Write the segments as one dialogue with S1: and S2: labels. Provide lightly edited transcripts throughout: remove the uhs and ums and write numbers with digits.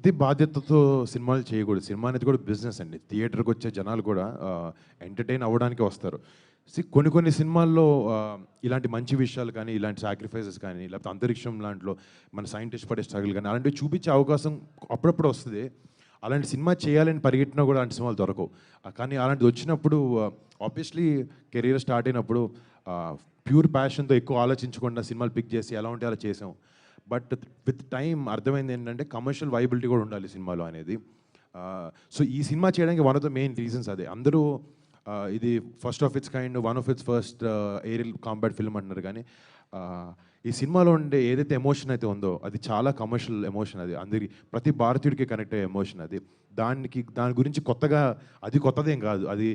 S1: అతి బాధ్యతతో సినిమాలు చేయకూడదు. సినిమా అనేది కూడా బిజినెస్ అండి. థియేటర్‌కి వచ్చే జనాలు కూడా ఎంటర్‌టైన్ అవ్వడానికే వస్తారు. కొన్ని కొన్ని సినిమాల్లో ఇలాంటి మంచి విషయాలు కానీ, ఇలాంటి సాక్రిఫైసెస్ కానీ, లేకపోతే అంతరిక్షం లాంటిలో మన సైంటిస్ట్ పడే స్ట్రగుల్ కానీ, అలాంటివి చూపించే అవకాశం అప్పుడప్పుడు వస్తది. అలాంటి సినిమా చేయాలని పరిగెట్టినా కూడా అలాంటి సినిమాలు దొరకవు. కానీ అలాంటిది వచ్చినప్పుడు ఆబ్వియస్లీ కెరీర్ స్టార్ట్ అయినప్పుడు ప్యూర్ ప్యాషన్‌తో ఎక్కువ ఆలోచించకుండా సినిమాలు పిక్ చేసి ఎలా ఉంటే అలా చేసాం. బట్ విత్ టైమ్ అర్థమైంది ఏంటంటే కమర్షియల్ వైబిలిటీ కూడా ఉండాలి సినిమాలో అనేది. సో ఈ సినిమా చేయడానికి one of the main reasons అదే. అందరూ ఇది first of its kind, one of its first aerial combat film అంటున్నారు. కానీ ఈ సినిమాలో ఉండే ఏదైతే ఎమోషన్ అయితే ఉందో అది చాలా కమర్షియల్ ఎమోషన్. అది అందరి ప్రతి భారతీయుడికి కనెక్ట్ అయ్యే ఎమోషన్ అది. దాని గురించి కొత్తగా అది కొత్తదేం కాదు. అది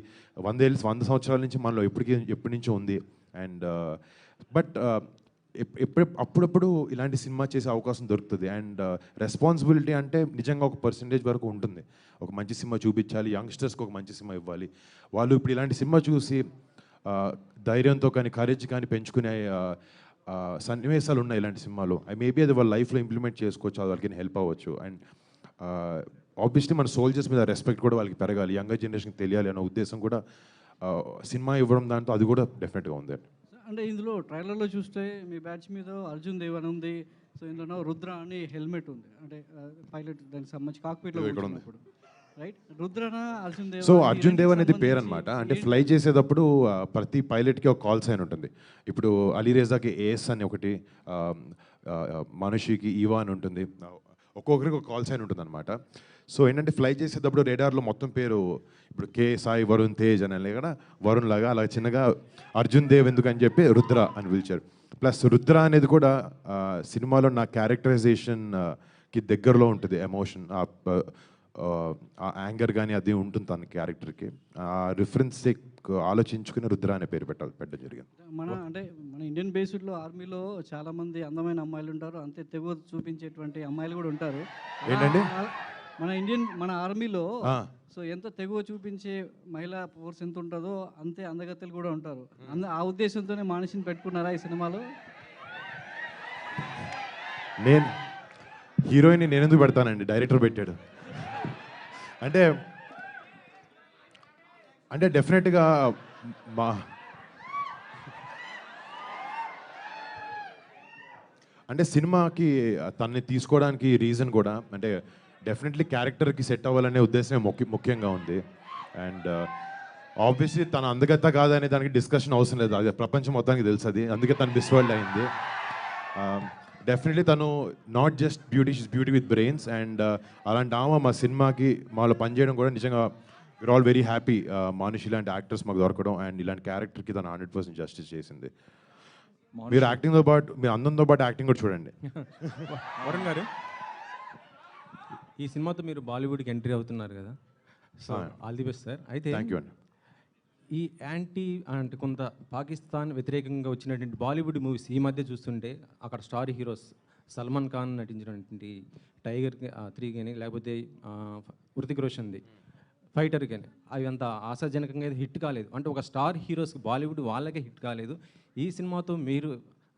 S1: 100 సంవత్సరాల నుంచి మనలో ఎప్పటి నుంచో ఉంది. అండ్ బట్ అప్పుడప్పుడు ఇలాంటి సినిమా చేసే అవకాశం దొరుకుతుంది. అండ్ రెస్పాన్సిబిలిటీ అంటే నిజంగా ఒక పర్సంటేజ్ వరకు ఉంటుంది. ఒక మంచి సినిమా చూపించాలి, యంగ్స్టర్స్కి ఒక మంచి సినిమా ఇవ్వాలి. వాళ్ళు ఇప్పుడు ఇలాంటి సినిమా చూసి ధైర్యంతో కానీ కరేజ్ కానీ పెంచుకునే సన్నివేశాలు ఉన్నాయి ఇలాంటి సినిమాలో. మేబీ అది వాళ్ళ లైఫ్లో ఇంప్లిమెంట్ చేసుకోవచ్చు, అది వాళ్ళకి హెల్ప్ అవ్వచ్చు. అండ్ ఆబ్వియస్లీ మన సోల్జర్స్ మీద రెస్పెక్ట్ కూడా వాళ్ళకి పెరగాలి, యంగర్ జనరేషన్కి తెలియాలి అనే ఉద్దేశం కూడా సినిమా ఇవ్వడం దాంతో అది కూడా డెఫినెట్గా ఉంది.
S2: అంటే ఇందులో ట్రైలర్లో చూస్తే మీ బ్యాచ్ మీద అర్జున్ దేవ్ అని ఉంది. సో ఇందులో రుద్ర అని హెల్మెట్ ఉంది, అంటే పైలట్ దానికి సంబంధించి కాక్పిట్లో ఉన్నప్పుడు రైట్. రుద్రనా అర్జున్ దేవ్?
S1: సో అర్జున్ దేవ్ అనేది పేరు అనమాట. అంటే ఫ్లై చేసేటప్పుడు ప్రతి పైలట్కి ఒక కాల్ సైన్ ఉంటుంది. ఇప్పుడు అలీరేజాకి ఏఎస్ అని ఒకటి, మనుషికి ఈవా అని ఉంటుంది, ఒక్కొక్కరికి ఒక కాల్ సైన్ ఉంటుంది అనమాట. సో ఏంటంటే ఫ్లై చేసేటప్పుడు రేడార్లో మొత్తం పేరు ఇప్పుడు కే సాయి వరుణ్ తేజ్ అని కదా, వరుణ్ లాగా అలా చిన్నగా అర్జున్ దేవ్ ఎందుకని చెప్పి రుద్ర అని పిలిచారు. ప్లస్ రుద్ర అనేది కూడా సినిమాలో నా క్యారెక్టరైజేషన్కి దగ్గరలో ఉంటుంది. ఎమోషన్, ఆ యాంగర్ కానీ అది ఉంటుంది తన క్యారెక్టర్కి. ఆ రిఫరెన్స్ ఆలోచించుకుని రుద్ర అనే పేరు పెట్టడం జరిగింది.
S2: మన ఇండియన్ బేస్డ్లో ఆర్మీలో చాలామంది అందమైన అమ్మాయిలు ఉంటారు, అంతే తెగువ చూపించేటువంటి అమ్మాయిలు కూడా ఉంటారు.
S1: ఏంటండి
S2: మన ఆర్మీలో సో ఎంత తెగువ చూపించే మహిళా ఫోర్స్ ఎంత ఉంటుందో అంతే అందగత్తెలు కూడా ఉంటారు. ఆ ఉద్దేశంతోనే మనిషిని పెట్టుకున్నారా ఈ సినిమాలో?
S1: నేను హీరోయిన్ నేను ఎందుకు పెడతానండి, డైరెక్టర్ పెట్టాడు. అంటే డెఫినెట్గా అంటే సినిమాకి తనని తీసుకోవడానికి రీజన్ కూడా అంటే డెఫినెట్లీ క్యారెక్టర్కి సెట్ అవ్వాలనే ఉద్దేశమే ముఖ్యంగా ఉంది. అండ్ ఆబ్వియస్లీ తన అందగత్త కాదనే దానికి డిస్కషన్ అవసరం లేదు, అది ప్రపంచం మొత్తానికి తెలుసు. అది అందుకే తను మిస్ వరల్డ్ అయింది. డెఫినెట్లీ తను not just beauty, she's beauty with brains. And అలాంటి ఆమె మా సినిమాకి మాలో పనిచేయడం కూడా నిజంగా వీఆర్ ఆల్ వెరీ హ్యాపీ. మనిషి ఇలాంటి యాక్టర్స్ మాకు దొరకడం అండ్ ఇలాంటి క్యారెక్టర్కి తను 100% జస్టిస్ చేసింది. మీరు యాక్టింగ్తో పాటు, మీరు అందంతో పాటు యాక్టింగ్ కూడా చూడండి.
S3: వరుణ్ గారు, ఈ సినిమాతో మీరు బాలీవుడ్కి ఎంట్రీ అవుతున్నారు కదా, so all the best sir. అయితే
S1: థ్యాంక్ యూ అండి.
S3: ఈ యాంటీ అంటే కొంత పాకిస్తాన్ వ్యతిరేకంగా వచ్చినటువంటి బాలీవుడ్ మూవీస్ ఈ మధ్య చూస్తుంటే అక్కడ స్టార్ హీరోస్ సల్మాన్ ఖాన్ నటించినటువంటి టైగర్ 3 కానీ, లేకపోతే హృతిక్ రోషన్ది ఫైటర్ కానీ, అవి అంత ఆశాజనకంగా హిట్ కాలేదు. అంటే ఒక స్టార్ హీరోస్ బాలీవుడ్ వాళ్ళకే హిట్ కాలేదు. ఈ సినిమాతో మీరు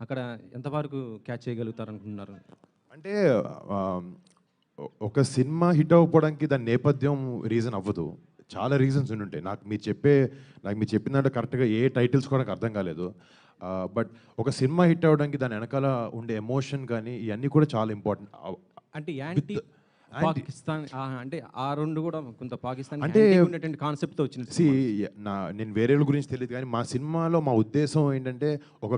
S3: అక్కడ ఎంతవరకు క్యాచ్ చేయగలుగుతారు అనుకుంటున్నారు?
S1: అంటే ఒక సినిమా హిట్ అవ్వడానికి దాని నేపథ్యం రీజన్ అవ్వదు, చాలా రీజన్స్ ఉంటాయి. నాకు మీరు చెప్పినట్టు కరెక్ట్గా ఏ టైటిల్స్ కూడా నాకు అర్థం కాలేదు. బట్ ఒక సినిమా హిట్ అవ్వడానికి దాని వెనకాల ఉండే ఎమోషన్ కానీ ఇవన్నీ కూడా చాలా ఇంపార్టెంట్.
S3: అంటే యాంటీ పాకిస్తాన్ అంటే ఆ రెండు కూడా కొంత పాకిస్తాన్
S1: అంటే
S3: ఉండేటువంటి కాన్సెప్ట్తో వచ్చింది.
S1: నేను వేరే గురించి తెలియదు కానీ మా సినిమాలో మా ఉద్దేశం ఏంటంటే ఒక